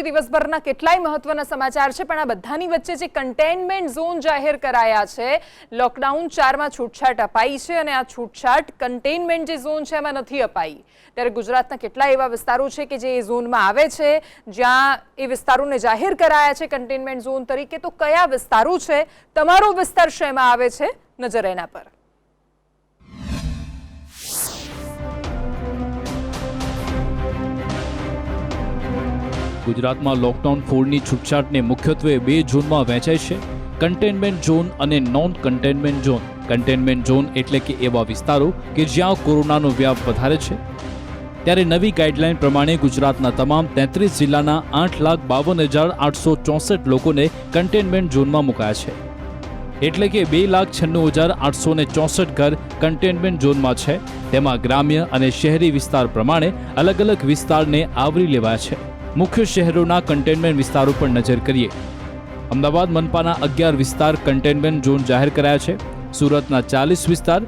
દિવસભરના કેટલાય મહત્વના સમાચાર છે, પણ આ બધાની વચ્ચે જે કન્ટેનમેન્ટ ઝોન જાહેર કરાયા છે, લોકડાઉન 4માં છૂટછાટ અપાઈ છે અને આ છૂટછાટ કન્ટેનમેન્ટ જે ઝોન છે એમાં નથી અપાઈ. ત્યારે ગુજરાતના કેટલાય એવા વિસ્તારો છે કે જે એ ઝોનમાં આવે છે, જ્યાં એ વિસ્તારોને જાહેર કરાયા છે કન્ટેનમેન્ટ ઝોન તરીકે. તો કયા વિસ્તારો છે, તમારો વિસ્તાર શેમાં આવે છે, નજર એના પર. ગુજરાતમાં લોકડાઉન 4ની છૂટછાટને મુખ્યત્વે 2 ઝોનમાં વહેંચાય છે, કન્ટેનમેન્ટ ઝોન અને non containment zone. Containment zone એટલે કે એવા વિસ્તારો કે જ્યાં કોરોનાનો વ્યાપ વધારે છે. ત્યારે નવી ગાઈડલાઈન પ્રમાણે ગુજરાતના તમામ 33 જિલ્લાના 8,52,864 લોકોને કન્ટેનમેન્ટ ઝોનમાં મુકાયા છે. એટલે કે 2,96,864 ઘર કન્ટેનમેન્ટ ઝોનમાં છે. તેમાં ગ્રામ્ય અને શહેરી વિસ્તાર પ્રમાણે અલગ અલગ વિસ્તારને આવરી લેવાયા છે. મુખ્ય શહેરોના કન્ટેનમેન્ટ વિસ્તારો પર નજર કરીએ. અમદાવાદ મનપાના 11 વિસ્તાર કન્ટેનમેન્ટ ઝોન જાહેર કરાયા છે. સુરતના 40 વિસ્તાર,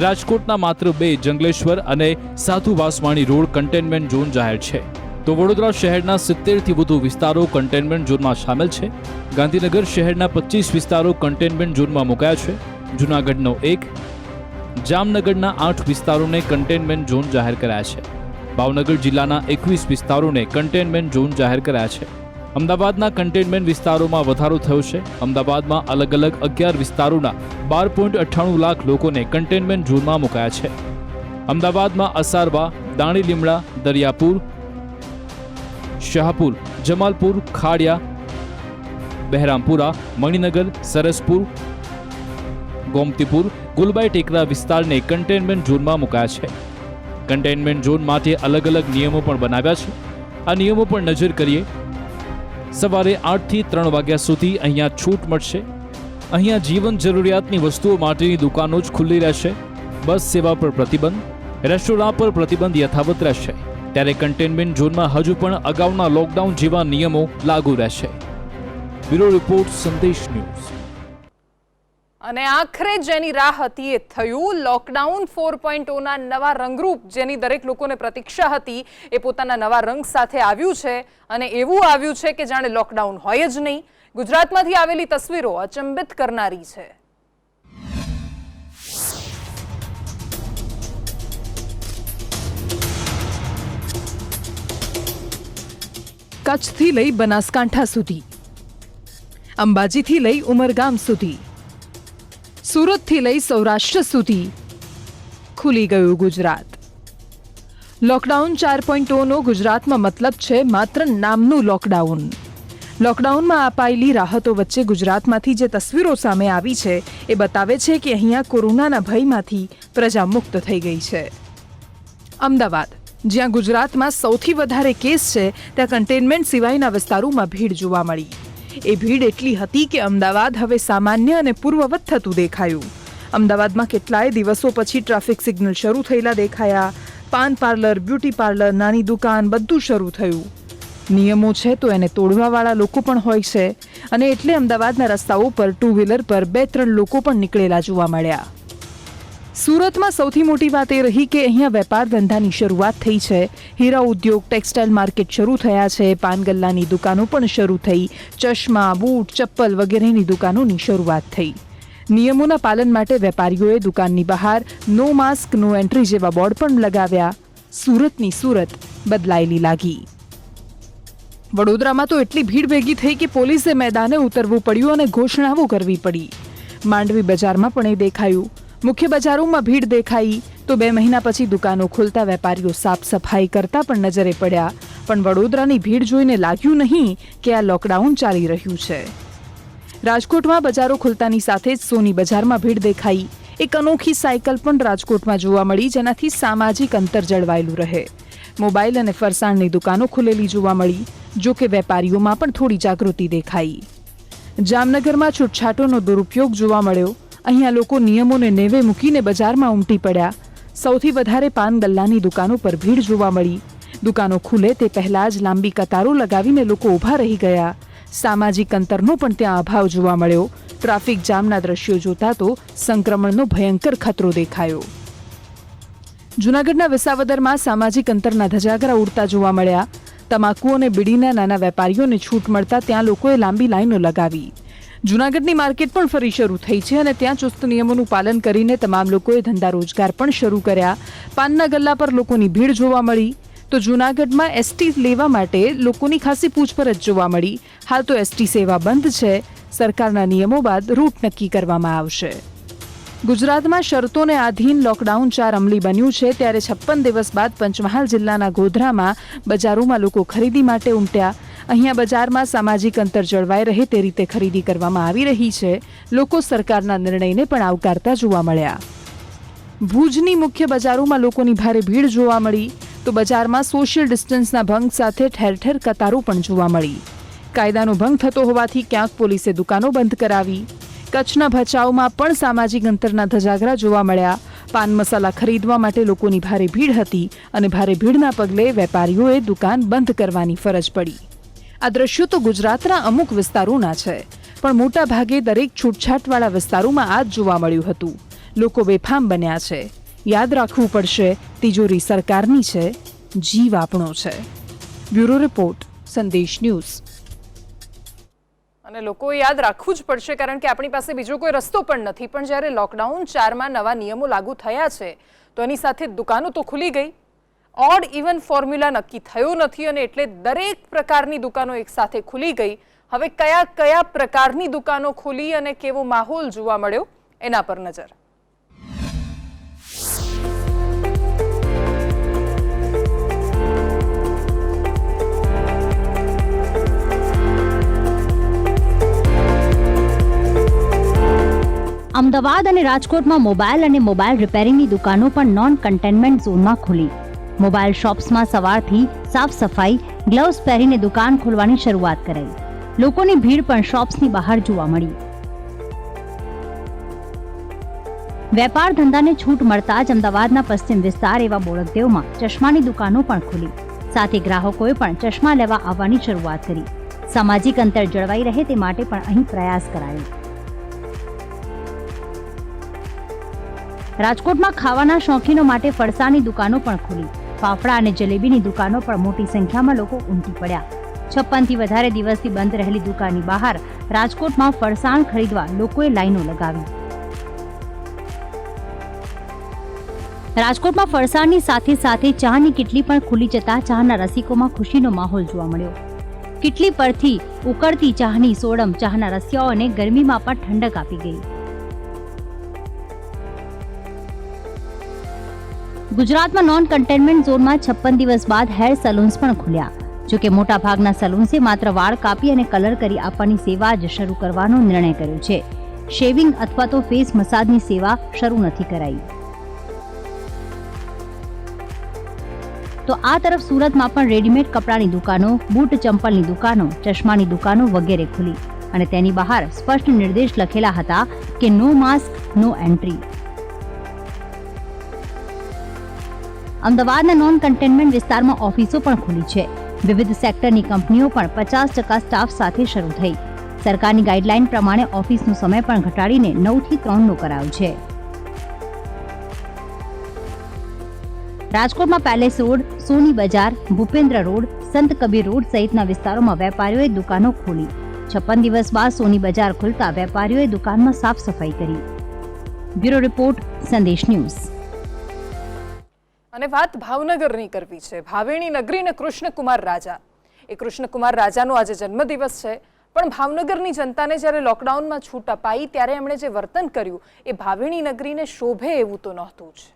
રાજકોટના માત્ર 2 જંગલેશ્વર અને સાધુ વાસવાણી રોડ કન્ટેનમેન્ટ ઝોન જાહેર છે. તો વડોદરા શહેરના 70થી વધુ વિસ્તારો કન્ટેનમેન્ટ ઝોનમાં સામેલ છે. ગાંધીનગર શહેરના 25 વિસ્તારો કન્ટેનમેન્ટ ઝોનમાં મુકાયા છે. જૂનાગઢનો 1, જામનગરના 8 વિસ્તારોને કન્ટેનમેન્ટ ઝોન જાહેર કરાયા છે. ભાવનગર જિલ્લાના 21 વિસ્તારોને કન્ટેનમેન્ટ ઝોન જાહેર કરાયા છે. અમદાવાદના કન્ટેનમેન્ટ વિસ્તારોમાં વધારો થયો છે. અમદાવાદમાં અલગ અલગ 11 વિસ્તારોના 12.98 લાખ લોકોને કન્ટેનમેન્ટ ઝોનમાં મુકાયા છે. અમદાવાદમાં અસારવા, દાણી લીમડા, દરિયાપુર, શાહપુર, જમાલપુર, ખાડિયા, બહેરામપુરા, મણિનગર, સરસપુર, ગોમતીપુર, ગુલબાઈ ટેકરા વિસ્તારને કન્ટેનમેન્ટ ઝોનમાં મુકાયા છે. કન્ટેનમેન્ટ ઝોન માટે અલગ અલગ નિયમો પણ બનાવ્યા છે. આ નિયમો પર નજર કરીએ. સવારે 8 થી 3 વાગ્યા સુધી અહીંયા છૂટ મળશે. અહીંયા જીવન જરૂરિયાતની વસ્તુઓ માટેની દુકાનો જ ખુલ્લી રહેશે. બસ સેવા પર પ્રતિબંધ, રેસ્ટોરાં પર પ્રતિબંધ યથાવત રહેશે. ત્યારે કન્ટેનમેન્ટ ઝોનમાં હજુ પણ અગાઉના લોકડાઉન જેવા નિયમો લાગુ રહેશે. બ્યુરો રિપોર્ટ, સંદેશ ન્યૂઝ. અને આખરે જેની રાહ હતી એ થયું. લોકડાઉન 4.0ના નવા રંગરૂપ, જેની દરેક લોકોને પ્રતીક્ષા હતી, એ પોતાના નવા રંગ સાથે આવ્યું છે. અને એવું આવ્યું છે કે જાણે લોકડાઉન હોય જ નહીં. ગુજરાતમાંથી આવેલી તસવીરો અચંબિત કરનારી છે. કચ્છથી લઈ બનાસકાંઠા સુધી, અંબાજીથી લઈ ઉમરગામ સુધી, સુરતથી લઈ સૌરાષ્ટ્ર સુધી ખુલી ગયું ગુજરાત. લોકડાઉન 4.0નો ગુજરાતમાં મતલબ છે માત્ર નામનું લોકડાઉન. લોકડાઉનમાં અપાયેલી રાહતો વચ્ચે ગુજરાતમાંથી જે તસવીરો સામે આવી છે એ બતાવે છે કે અહીંયા કોરોનાના ભયમાંથી પ્રજા મુક્ત થઈ ગઈ છે. અમદાવાદ, જ્યાં ગુજરાતમાં સૌથી વધારે કેસ છે, ત્યાં કન્ટેનમેન્ટ સિવાયના વિસ્તારોમાં ભીડ જોવા મળી. એ ભીડ એટલી હતી કે અમદાવાદ હવે સામાન્ય અને પૂર્વવત થતું દેખાયું. અમદાવાદમાં કેટલાય દિવસો પછી ટ્રાફિક સિગ્નલ શરૂ થયેલા દેખાયા. પાન પાર્લર, બ્યુટી પાર્લર, નાની દુકાન બધું શરૂ થયું. નિયમો છે તો એને તોડવાવાળા લોકો પણ હોય છે, અને એટલે અમદાવાદના રસ્તાઓ પર 2 વ્હીલર પર 2-3 લોકો પણ નીકળેલા જોવા મળ્યા. સુરતમાં સૌથી મોટી વાત એ રહી કે અહીંયા વેપાર ધંધાની શરૂઆત થઈ છે. હીરા ઉદ્યોગ, ટેક્સટાઇલ માર્કેટ શરૂ થયા છે. પાનગલ્લાની દુકાનો પણ શરૂ થઈ. ચશ્મા, બૂટ, ચપ્પલ વગેરેની દુકાનોની શરૂઆત થઈ. નિયમોના પાલન માટે વેપારીઓએ દુકાનની બહાર નો માસ્ક, નો એન્ટ્રી જેવા બોર્ડ પણ લગાવ્યા. સુરતની સુરત બદલાયેલી લાગી. વડોદરામાં તો એટલી ભીડ ભેગી થઈ કે પોલીસે મેદાને ઉતરવું પડ્યું અને ઘોષણાઓ કરવી પડી. માંડવી બજારમાં પણ એ દેખાયું. મુખ્ય બજારોમાં ભીડ દેખાઈ તો 2 મહિના પછી દુકાનો ખોલતા વેપારીઓ સાફ સફાઈ કરતા પણ નજરે પડ્યા. પણ વડોદરાની ભીડ જોઈને લાગ્યું નહીં કે આ લોકડાઉન ચાલી રહ્યું છે. રાજકોટમાં બજારો ખુલતાની સાથે જ સોની બજારમાં ભીડ દેખાઈ. એક અનોખી સાયકલ પણ રાજકોટમાં જોવા મળી, જેનાથી સામાજિક અંતર જળવાયેલું રહે. મોબાઈલ અને ફરસાણની દુકાનો ખુલેલી જોવા મળી. જો કે વેપારીઓમાં પણ થોડી જાગૃતિ દેખાઈ. જામનગરમાં છૂટછાટોનો દુરુપયોગ જોવા મળ્યો. અહીંયા લોકો નિયમોને નેવે મૂકીને બજારમાં ઉમટી પડ્યા. સૌથી વધારે પાન ગલ્લાની દુકાનો પર ભીડ જોવા મળી. દુકાનો ખુલે તે પહેલા જ લાંબી કતારો લગાવીને લોકો ઊભા રહી ગયા. સામાજિક અંતરનો પણ ત્યાં અભાવ જોવા મળ્યો. ટ્રાફિક જામના દ્રશ્યો જોતા તો સંક્રમણનો ભયંકર ખતરો દેખાયો. જૂનાગઢના વિસાવદરમાં સામાજિક અંતરના ધજાગરા ઉડતા જોવા મળ્યા. તમાકુ અને બીડીના નાના વેપારીઓને છૂટ મળતા ત્યાં લોકોએ લાંબી લાઈનો લગાવી. જૂનાગઢની માર્કેટ પણ ફરી શરૂ થઈ છે અને ત્યાં ચુસ્ત નિયમોનું પાલન કરીને તમામ લોકોએ ધંધા રોજગાર પણ શરૂ કર્યા. પાનના ગલ્લા પર લોકોની ભીડ જોવા મળી. તો જૂનાગઢમાં એસટી લેવા માટે લોકોની ખાસી પૂછપરછ જોવા મળી. હાલ તો એસટી સેવા બંધ છે. સરકારના નિયમો બાદ રૂટ નક્કી કરવામાં આવશે. ગુજરાતમાં શરતોને આધીન લોકડાઉન 4 અમલી બન્યું છે, ત્યારે 56 દિવસ બાદ પંચમહાલ જિલ્લાના ગોધરામાં બજારોમાં લોકો ખરીદી માટે ઉમટ્યા. અહીંયા બજારમાં સામાજિક અંતર જળવાઈ રહે તે રીતે ખરીદી કરવામાં આવી રહી છે. લોકો સરકારના નિર્ણયને પણ આવકારતા જોવા મળ્યા. ભુજની મુખ્ય બજારોમાં લોકોની ભારે ભીડ જોવા મળી. તો બજારમાં સોશિયલ ડિસ્ટન્સના ભંગ સાથે ઠેર ઠેર કતારો પણ જોવા મળી. કાયદાનો ભંગ થતો હોવાથી ક્યાંક પોલીસે દુકાનો બંધ કરાવી. કચ્છના ભચાઉમાં પણ સામાજિક અંતરના ધજાગરા જોવા મળ્યા. પાન મસાલા ખરીદવા માટે લોકોની ભારે ભીડ હતી અને ભારે ભીડના પગલે વેપારીઓએ દુકાન બંધ કરવાની ફરજ પડી. આ દ્રશ્યો તો ગુજરાતના અમુક વિસ્તારોના છે, પણ મોટા ભાગે દરેક છૂટછાટવાળા વિસ્તારોમાં આ જ જોવા મળ્યું હતું. લોકો બેફામ બન્યા છે. યાદ રાખવું પડશે, તિજોરી સરકારની છે, જીવ આપણો છે. બ્યુરો રિપોર્ટ, સંદેશ ન્યૂઝ. અને લોકોએ યાદ રાખવું જ પડશે, કારણ કે આપણી પાસે બીજો કોઈ રસ્તો પણ નથી. પણ જ્યારે લોકડાઉન 4માં નવા નિયમો લાગુ થયા છે તો એની સાથે દુકાનો તો ખુલી ગઈ. ઓડ ઇવન ફોર્મ્યુલા નક્કી થયો નથી અને એટલે દરેક પ્રકારની દુકાનો એકસાથે ખુલી ગઈ. હવે કયા કયા પ્રકારની દુકાનો ખુલી અને કેવો માહોલ જોવા મળ્યો એના પર નજર. અમદાવાદ અને રાજકોટમાં મોબાઈલ અને મોબાઈલ રિપેરિંગની દુકાનો પણ નોન કન્ટેનમેન્ટ ઝોનમાં ખુલી. મોબાઈલ શોપ્સમાં સવારથી સાફ સફાઈ, ગ્લવ્સ પહેરીને દુકાન ખોલવાની શરૂઆત કરાઈ. લોકોની ભીડ પણ શોપ્સની બહાર જોવા મળી. વેપાર ધંધાને છૂટ મળતા જ અમદાવાદના પશ્ચિમ વિસ્તાર એવા બોળકદેવમાં ચશ્માની દુકાનો પણ ખુલી. સાથે ગ્રાહકોએ પણ ચશ્મા લેવા આવવાની શરૂઆત કરી. સામાજિક અંતર જળવાઈ રહે તે માટે પણ અહીં પ્રયાસ કરાયો. રાજકોટમાં ખાવાના શોખીનો માટે ફરસાણની દુકાનો પણ ખુલી. ફાફડા અને જલેબીની દુકાનો પણ મોટી સંખ્યામાં લોકો ઉમટી પડ્યા. 56 થી વધારે દિવસથી બંધ રહેલી દુકાનની બહાર રાજકોટમાં ફરસાણ ખરીદવા લોકોએ લાઈનો લગાવી. રાજકોટમાં ફરસાણની સાથે સાથે ચાની કિટલી પણ ખુલી જતા ચાના રસિકોમાં ખુશીનો માહોલ જોવા મળ્યો. કિટલી પરથી ઉકળતી ચાની સોડમ ચાના રસિયાઓને ગરમીમાં પણ ઠંડક આપી ગઈ. ગુજરાતમાં નોન કન્ટેનમેન્ટ ઝોનમાં 56 દિવસ બાદ હેર સલૂન્સ પણ ખુલ્યા. જોકે મોટાભાગના સલૂન્સે માત્ર વાળ કાપી અને કલર કરી આપવાની સેવા જ શરૂ કરવાનો નિર્ણય કર્યો છે. શેવિંગ અથવા તો ફેસ મસાજની સેવા શરૂ નથી કરાઈ. તો આ તરફ સુરતમાં પણ રેડીમેડ કપડાની દુકાનો, બૂટ ચંપલની દુકાનો, ચશ્માની દુકાનો વગેરે ખુલી અને તેની બહાર સ્પષ્ટ નિર્દેશ લખેલા હતા કે નો માસ્ક, નો એન્ટ્રી. અમદાવાદના નોન કન્ટેનમેન્ટ વિસ્તારમાં ઓફિસો પણ ખુલી છે. વિવિધ સેક્ટરની કંપનીઓ પણ 50% સ્ટાફ સાથે શરૂ થઈ. સરકારની ગાઈડલાઈન પ્રમાણે ઓફિસનો સમય પણ ઘટાડીને 9 થી 3નો કરાયો છે. રાજકોટમાં પેલેસ રોડ, સોની બજાર, ભૂપેન્દ્ર રોડ, સંત કબીર રોડ સહિતના વિસ્તારોમાં વેપારીઓએ દુકાનો ખોલી. 56 દિવસ બાદ સોની બજાર ખુલતા વેપારીઓએ દુકાનમાં સાફ સફાઈ કરી. બ્યુરો રિપોર્ટ, સંદેશ ન્યૂઝ. અને વાત ભાવનગરની કરવી છે. ભાવેણી નગરી ને કૃષ્ણકુમાર રાજા. એ કૃષ્ણકુમાર રાજાનો આજે જન્મદિવસ છે. પણ ભાવનગરની જનતાને જ્યારે લોકડાઉનમાં છૂટ અપાઈ ત્યારે એમણે જે વર્તન કર્યું એ ભાવેણી નગરીને શોભે એવું તો નહોતું જ.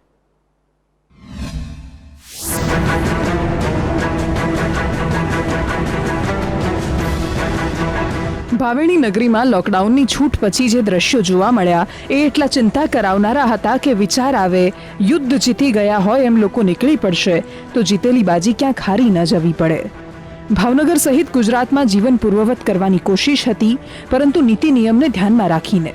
ભાવેણી નગરીમાં લોકડાઉનની છૂટ પછી જે દ્રશ્યો જોવા મળ્યા એ એટલા ચિંતા કરાવનારા હતા કે વિચાર આવે યુદ્ધ જીતી ગયા હોય એમ લોકો નીકળી પડશે તો જીતેલી બાજી ક્યાંક હારી ન જવી પડે. ભાવનગર સહિત ગુજરાતમાં જીવન પૂર્વવત કરવાની કોશિશ હતી, પરંતુ નીતિ નિયમને ધ્યાનમાં રાખીને.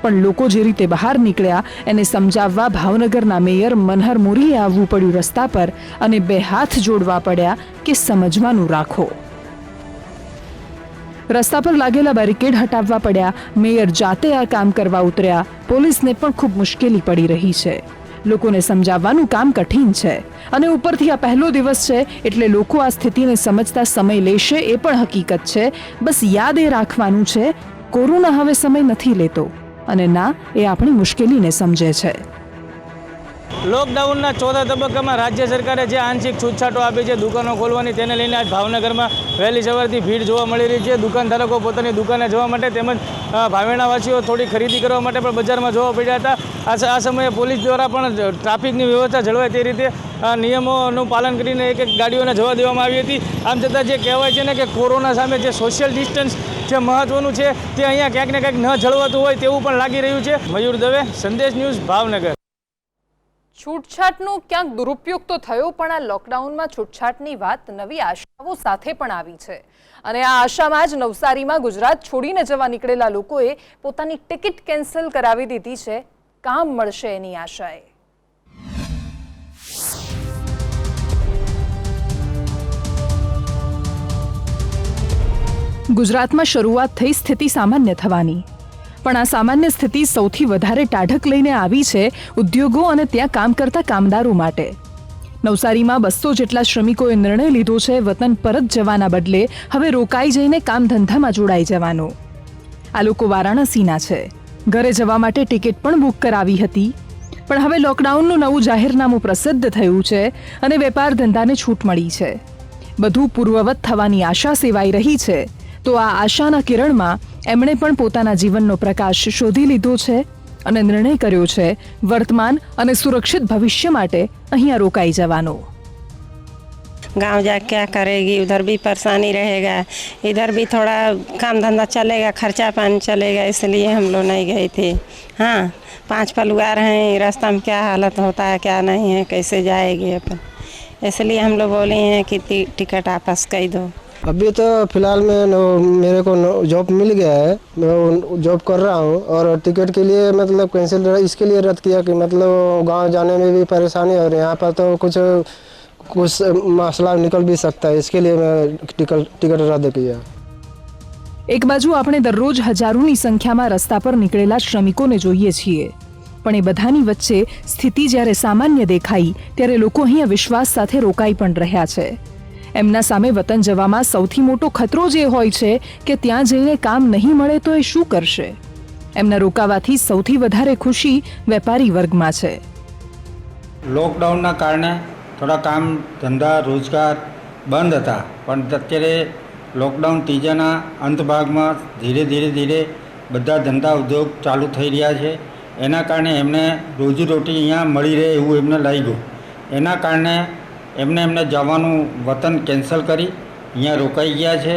પણ લોકો જે રીતે બહાર નીકળ્યા એને સમજાવવા ભાવનગરના મેયર મનહર મોરીએ આવવું પડ્યું રસ્તા પર અને 2 હાથ જોડવા પડ્યા કે સમજવાનું રાખો. રસ્તા પર લાગેલા બેરિકેડ હટાવવા પડ્યા. મેયર જાતે આ કામ કરવા ઉતર્યા. પોલીસને પણ ખૂબ મુશ્કેલી પડી રહી છે. લોકોને સમજાવવાનું કામ કઠિન છે અને ઉપરથી આ પહેલો દિવસ છે એટલે લોકો આ સ્થિતિને સમજતા સમય લેશે એ પણ હકીકત છે. બસ યાદ એ રાખવાનું છે, કોરોના હવે સમય નથી લેતો અને ના એ આપણી મુશ્કેલીને સમજે છે. લોકડાઉનના ચોથા તબક્કામાં રાજ્ય સરકારે જે આંશિક છૂટછાટો આપી છે દુકાનો ખોલવાની, તેને લઈને આજ ભાવનગરમાં વહેલી સવારથી ભીડ જોવા મળી રહી છે. દુકાનધારકો પોતાની દુકાને જવા માટે તેમજ ભાવેણાવાસીઓ થોડી ખરીદી કરવા માટે પણ બજારમાં જોવા પડ્યા હતા. આ સમયે પોલીસ દ્વારા પણ ટ્રાફિકની વ્યવસ્થા જળવાય તે રીતે નિયમોનું પાલન કરીને એક ગાડીઓને જવા દેવામાં આવી હતી. આમ છતાં જે કહેવાય છે ને કે કોરોના સામે જે સોશિયલ ડિસ્ટન્સ જે મહત્વનું છે તે અહીંયા ક્યાંક ને ક્યાંક ન જળવાતું હોય તેવું પણ લાગી રહ્યું છે. મયુર દવે, સંદેશ ન્યૂઝ, ભાવનગર. છૂટછાટનો ક્યાંક દુરુપયોગ તો થયો, પણ આ લોકડાઉનમાં છૂટછાટની વાત નવી આશાઓ સાથે પણ આવી છે અને આ આશામાં જ નવસારીમાં ગુજરાત છોડીને જવા નીકળેલા લોકોએ પોતાની ટિકિટ કેન્સલ કરાવી દીધી છે, કામ મળશે એની આશાએ. ગુજરાતમાં શરૂઆત થઈ સ્થિતિ સામાન્ય થવાની, પણ આ સામાન્ય સ્થિતિ સૌથી વધારે ટાઢક લઈને આવી છે ઉદ્યોગો અને ત્યાં કામ કરતા કામદારો માટે. નવસારીમાં 200 જેટલા શ્રમિકોએ નિર્ણય લીધો છે વતન પરત જવાના બદલે હવે રોકાઈ જઈને કામ ધંધામાં જોડાઈ જવાનો. આ લોકો વારાણસીના છે, ઘરે જવા માટે ટિકિટ પણ બુક કરાવી હતી, પણ હવે લોકડાઉનનું નવું જાહેરનામું પ્રસિદ્ધ થયું છે અને વેપાર ધંધાને છૂટ મળી છે. બધું પૂર્વવત થવાની આશા સેવાઈ રહી છે, તો આ આશાના કિરણમાં એમણે પણ પોતાના જીવનનો પ્રકાશ શોધી લીધો છે અને નિર્ણય કર્યો છે વર્તમાન અને સુરક્ષિત ભવિષ્ય માટે અહીંયા રોકાઈ જવાનો. गांव जा क्या करेगी, उधर भी परेशानी रहेगा, इधर भी थोड़ा काम धंधा चलेगा, खर्चा पानी चलेगा, इसलिए हम लोग नहीं गए थे. हाँ, 5 परिवार हैं, रास्ता में क्या हालत होता है क्या नहीं है, कैसे जाएगी अपन, इसलिए हम लोग बोले हैं कि टिकट वापस कर दो. अभी तो फिलहाल में मेरे को जॉब मिल गया है, मैं जॉब कर रहा हूँ और टिकट के लिए मतलब कैंसिल इसके लिए रद्द किया कि मतलब गांव जाने में भी परेशानी और यहाँ पर तो कुछ मसला निकल भी सकता है, इसके लिए मैं टिकट रद्द किया. એક બાજુ આપણે દરરોજ હજારોની સંખ્યામાં રસ્તા પર નીકળેલા શ્રમિકોને જોઈએ છીએ, પણ એ બધાની વચ્ચે સ્થિતિ જ્યારે સામાન્ય દેખાઈ ત્યારે લોકો અહીંયા વિશ્વાસ સાથે રોકાઈ પણ રહ્યા છે. એમના સામે વતન જવામાં સૌથી મોટો ખતરો જે હોય છે કે ત્યાં જઈને કામ નહીં મળે તો એ શું કરશે. એમના રોકાવાથી સૌથી વધારે ખુશી વેપારી વર્ગમાં છે. લોકડાઉનના કારણે થોડા કામ ધંધા રોજગાર બંધ હતા, પણ અત્યારે લોકડાઉન ત્રીજાના અંત ભાગમાં ધીરે ધીરે બધા ધંધા ઉદ્યોગ ચાલુ થઈ રહ્યા છે. એના કારણે એમને રોજીરોટી અહીંયા મળી રહે એવું એમને લાગ્યું. એના કારણે એમને જવાનું વતન કેન્સલ કરી અહીંયા રોકાઈ ગયા છે.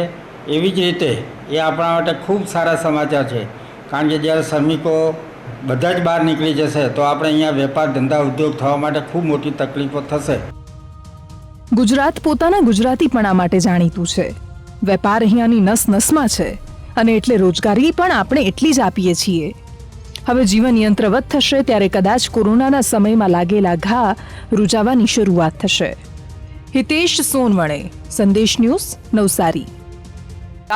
એવી જ રીતે એ આપણા માટે ખૂબ સારા સમાચાર છે, કારણ કે જ્યારે શ્રમિકો બધા જ બહાર નીકળી જશે તો આપણે અહીંયા વેપાર ધંધા ઉદ્યોગ થવા માટે ખૂબ મોટી તકલીફો થશે. ગુજરાત પોતાના ગુજરાતીપણા માટે જાણીતું છે. વેપાર અહીંયાની નસ નસમાં છે અને એટલે રોજગારી પણ આપણે એટલી જ આપીએ છીએ. હવે જીવન યંત્રવત થશે ત્યારે કદાચ કોરોનાના સમયમાં લાગેલા ઘા રૂજાવાની શરૂઆત થશે. હિતેશ સોનવણે, સંદેશ ન્યૂઝ, નવસારી.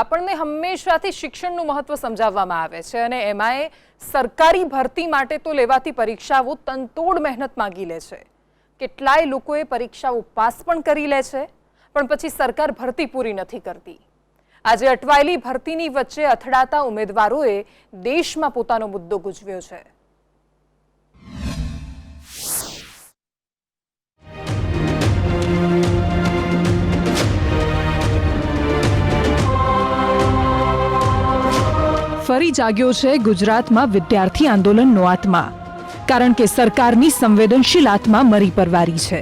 આપણને હંમેશાથી શિક્ષણનું મહત્વ સમજાવવામાં આવે છે અને એમાંય સરકારી ભરતી માટે તો લેવાતી પરીક્ષાઓ તનતોડ મહેનત માંગી લે છે. કેટલાય લોકોએ પરીક્ષાઓ પાસ પણ કરી લે છે, પણ પછી સરકાર ભરતી પૂરી નથી કરતી. આજે અટવાયેલી ભરતીની વચ્ચે અથડાતા ઉમેદવારોએ દેશમાં પોતાનો મુદ્દો ગુંજવ્યો છે. ફરી જાગ્યો છે ગુજરાતમાં વિદ્યાર્થી આંદોલનનો આત્મા, કારણ કે સરકારની સંવેદનશીલ આત્મા મરી પરવારી છે.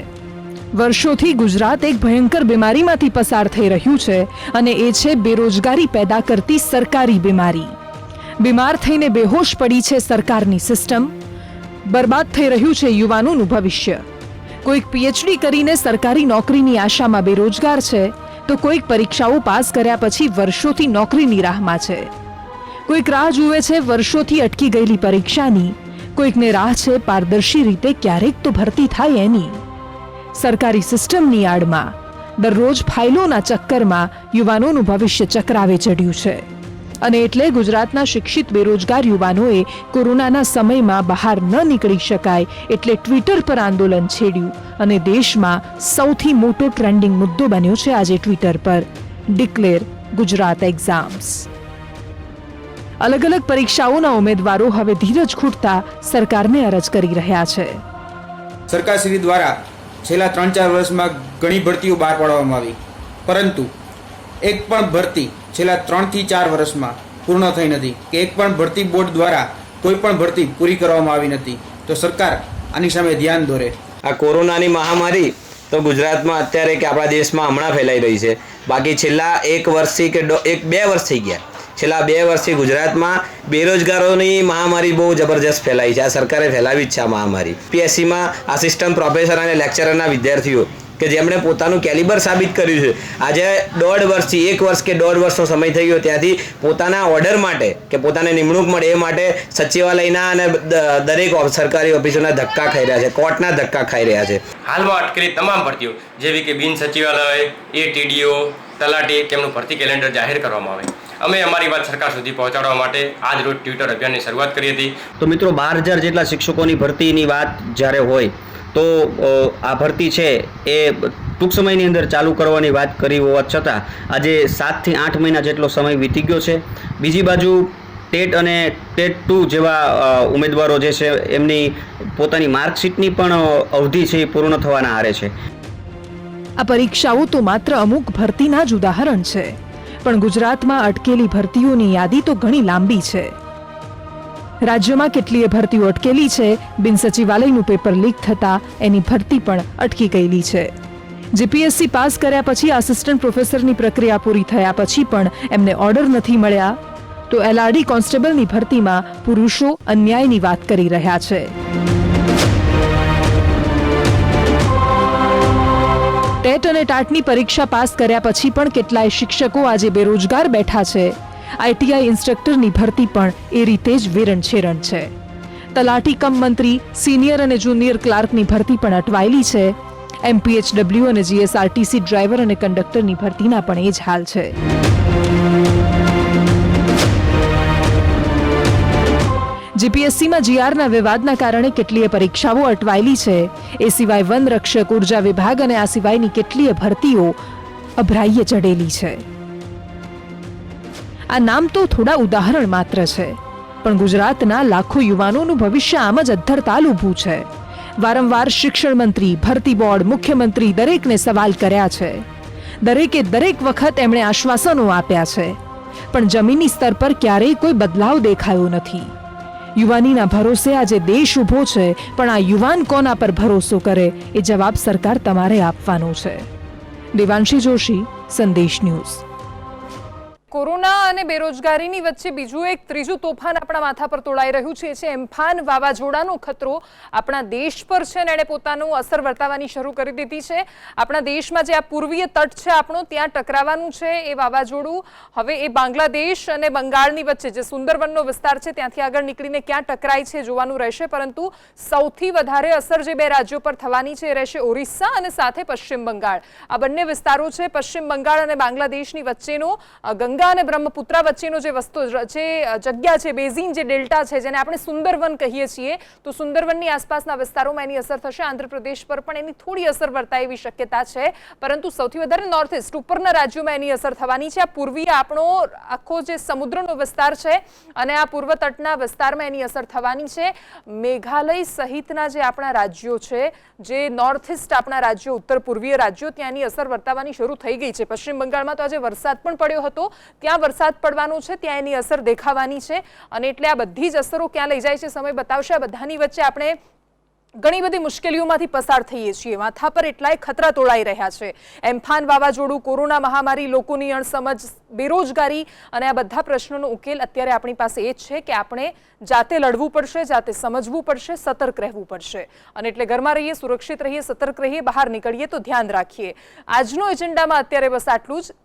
વર્ષોથી ગુજરાત એક ભયંકર બીમારીમાંથી પસાર થઈ રહ્યું છે અને એ છે બેરોજગારી પેદા કરતી સરકારી બીમારી. બીમાર થઈને બેહોશ પડી છે સરકારની સિસ્ટમ, બરબાદ થઈ રહ્યું છે યુવાનોનું ભવિષ્ય. કોઈક પીએચડી કરીને સરકારી નોકરીની આશામાં બેરોજગાર છે, તો કોઈક પરીક્ષાઓ પાસ કર્યા પછી વર્ષોથી નોકરીની રાહમાં છે. કોઈક રાહ જુએ છે વર્ષોથી અટકી ગયેલી પરીક્ષાની, કોઈકને રાહ છે પારદર્શી રીતે ક્યારેક તો ભરતી થાય એની. સરકારી સિસ્ટમની આડમાં દરરોજ ફાઇલોના ચક્કરમાં યુવાનોનું ભવિષ્ય ચક્રાવે ચડ્યું છે. અને એટલે ગુજરાતના શિક્ષિત બેરોજગાર યુવાનોએ કોરોનાના સમયમાં બહાર ન નીકળી શકાય એટલે ટ્વિટર પર આંદોલન છેડ્યું અને દેશમાં સૌથી મોટો ટ્રેન્ડિંગ મુદ્દો બન્યો છે આજે ટ્વિટર પર ડિક્લેર ગુજરાત એક્ઝામ્સ। અલગ અલગ પરીક્ષાઓના ઉમેદવારો હવે ધીરજ ખૂટતા સરકારને અરજ કરી રહ્યા છે। સરકારશ્રી દ્વારા છેલ્લા 3-4 વર્ષમાં ઘણી ભરતીઓ બહાર પાડવામાં આવી, પરંતુ એક પણ ભરતી છેલ્લા 3 થી 4 વર્ષમાં પૂર્ણ થઈ નથી કે એક પણ ભરતી બોર્ડ દ્વારા કોઈ પણ ભરતી પૂરી કરવામાં આવી નથી। તો સરકાર આની સામે ધ્યાન દોરે। આ કોરોનાની મહામારી તો ગુજરાતમાં અત્યારે કે આપણા દેશમાં હમણાં ફેલાઈ રહી છે, બાકી છેલ્લા 1 વર્ષથી કે 1-2 વર્ષ થઈ ગયા। છેલ્લા 2 વર્ષથી ગુજરાતમાં બેરોજગારોની મહામારી બહુ જબરજસ્ત ફેલાઈ છે। આ સરકારે ફેલાવી જ છે આ મહામારી। પીએસસીમાં આસિસ્ટન્ટ પ્રોફેસર અને લેક્ચરરના વિદ્યાર્થીઓ કે જેમણે પોતાનું કેલિબર સાબિત કર્યું છે, આજે 1.5 વર્ષથી 1 વર્ષ કે 1.5 વર્ષનો સમય થઈ ગયો ત્યાંથી પોતાના ઓર્ડર માટે કે પોતાને નિમણૂક મળે એ માટે સચિવાલયના અને દરેક સરકારી ઓફિસોના ધક્કા ખાઈ રહ્યા છે, કોર્ટના ધક્કા ખાઈ રહ્યા છે। હાલમાં અટકેલી તમામ ભરતીઓ જેવી કે બિન સચિવાલય, એટીડીઓ, તલાટી તેમનું ભરતી કેલેન્ડર જાહેર કરવામાં આવે। અમે અમારી વાત સરકાર સુધી પહોંચાડવા માટે આજ રોજ ટ્વિટર અભિયાનની શરૂઆત કરી હતી। તો મિત્રો 12,000 જેટલા શિક્ષકોની ભરતીની વાત જ્યારે હોય તો આ ભરતી છે એ ટૂંક સમયની અંદર ચાલુ કરવાની વાત કરી હોવા છતાં આજે 7 થી 8 મહિના જેટલો સમય વીતી ગયો છે। બીજી બાજુ ટેટ અને ટેટ 2 જેવા ઉમેદવારો જે છે એમની પોતાની માર્કશીટની પણ અવધિ છે એ પૂર્ણ થવાના આરે છે। આ પરીક્ષાઓ તો માત્ર અમુક ભરતીના જ ઉદાહરણ છે, પણ ગુજરાતમાં અટકેલી ભરતીઓની યાદી તો ઘણી લાંબી છે। રાજ્યમાં કેટલીય ભરતીઓ અટકેલી છે, બિન સચિવાલયનું પેપર લીક થતા એની ભરતી પણ અટકી ગયેલી છે। જીપીએસસી પાસ કર્યા પછી આસિસ્ટન્ટ પ્રોફેસરની પ્રક્રિયા પૂરી થયા પછી પણ એમને ઓર્ડર નથી મળ્યા, તો એલઆરડી કોન્સ્ટેબલની ભરતીમાં પુરુષો અન્યાયની વાત કરી રહ્યા છે। ટેટ અને ટાટની પરીક્ષા પાસ કર્યા પછી પણ કેટલાય શિક્ષકો આજે બેરોજગાર બેઠા છે। આઈટીઆઈ ઇન્સ્ટ્રક્ટરની ભરતી પણ એ રીતે જ વેરણછેરણ છે। તલાટી કમ મંત્રી, સિનિયર અને જુનિયર ક્લાર્કની ભરતી પણ અટવાયેલી છે। એમપીએચડબલ્યુ અને જીએસઆરટીસી ડ્રાઈવર અને કંડક્ટરની ભરતીના પણ એ જ હાલ છે। જીપીએસસીમાં જીઆરના વિવાદના કારણે કેટલીય પરીક્ષાઓ અટવાયેલી છે। એ સિવાય વન રક્ષક, ઉર્જા વિભાગ અને આ સિવાયની કેટલીય ભરતીઓ અભરાઈએ ચડેલી છે। આ નામ તો થોડા ઉદાહરણ માત્ર છે, પણ ગુજરાતના લાખો યુવાનોનું ભવિષ્ય આમ જ અધ્ધરતાલ ઊભું છે। વારંવાર શિક્ષણ મંત્રી, ભરતી બોર્ડ, મુખ્યમંત્રી દરેકને સવાલ કર્યા છે। દરેકે દરેક વખત એમણે આશ્વાસનો આપ્યા છે, પણ જમીની સ્તર પર ક્યારેય કોઈ બદલાવ દેખાયો નથી। યુવાનીના ભરોસે આજે દેશ ઊભો છે, પણ આ યુવાન કોના પર ભરોસો કરે એ જવાબ સરકાર તમારે આપવાનો છે। દેવાંશી જોશી, સંદેશ ન્યૂઝ। કોરોના અને બેરોજગારીની વચ્ચે બીજું એક ત્રીજું તોફાન આપણા માથા પર તોડાઈ રહ્યું છે, એ છે એમ્ફાન વાવાઝોડાનો ખતરો આપણા દેશ પર છે અને એણે પોતાનું અસર વર્તાવવાની શરૂ કરી દીધી છે। આપણા દેશમાં જે આ પૂર્વીય તટ છે આપણો, ત્યાં ટકરાવાનું છે એ વાવાઝોડું। હવે એ બાંગ્લાદેશ અને બંગાળની વચ્ચે જે સુંદરવનનો વિસ્તાર છે ત્યાંથી આગળ નીકળીને ક્યાં ટકરાય છે જોવાનું રહેશે, પરંતુ સૌથી વધારે અસર જે 2 રાજ્યો પર થવાની છે એ રહેશે ઓરિસ્સા અને સાથે પશ્ચિમ બંગાળ। આ બંને વિસ્તારો છે પશ્ચિમ બંગાળ અને બાંગ્લાદેશની વચ્ચેનો ગંગા અને બ્રહ્મપુત્રા વચ્ચેનો જે વસ્તુ છે, જગ્યા છે, બેઝિન જે ડેલ્ટા છે, જેને આપણે સુંદરવન કહીએ છીએ, તો સુંદરવનની આસપાસના વિસ્તારોમાં એની અસર થશે। આંધ્રપ્રદેશ પર પણ એની થોડી અસર વર્તાય એવી શક્યતા છે, પરંતુ સૌથી વધારે નોર્થ ઇસ્ટ ઉપરના રાજ્યોમાં એની અસર થવાની છે। આ પૂર્વીય આપણો આખો જે સમુદ્રનો વિસ્તાર છે અને આ પૂર્વ તટના વિસ્તારમાં એની અસર થવાની છે। મેઘાલય સહિતના જે આપણા રાજ્યો છે, જે નોર્થ ઇસ્ટ આપણા રાજ્યો, ઉત્તર પૂર્વીય રાજ્યો, ત્યાં એની અસર વર્તાવાની શરૂ થઈ ગઈ છે। પશ્ચિમ બંગાળમાં તો આજે વરસાદ પણ પડ્યો હતો, ત્યાં વરસાદ પડવાનો છે, ત્યાં એની અસર દેખાવાની છે અને એટલે આ બધી જ અસરો ક્યાં લઈ જાય છે સમય બતાવશે। આ બધાની વચ્ચે આપણે ઘણી બધી મુશ્કેલીઓમાંથી પસાર થઈએ છીએ। માથા પર એટલાય ખતરા તોડાઈ રહ્યા છે। એમ્ફાન વાવાઝોડું, કોરોના મહામારી, લોકોની અણસમજ, બેરોજગારી અને આ બધા પ્રશ્નોનો ઉકેલ અત્યારે આપણી પાસે એ જ છે કે આપણે જાતે લડવું પડશે, જાતે સમજવું પડશે, સતર્ક રહેવું પડશે અને એટલે ઘરમાં રહીએ, સુરક્ષિત રહીએ, સતર્ક રહીએ, બહાર નીકળીએ તો ધ્યાન રાખીએ। આજનો એજન્ડામાં અત્યારે બસ આટલું જ।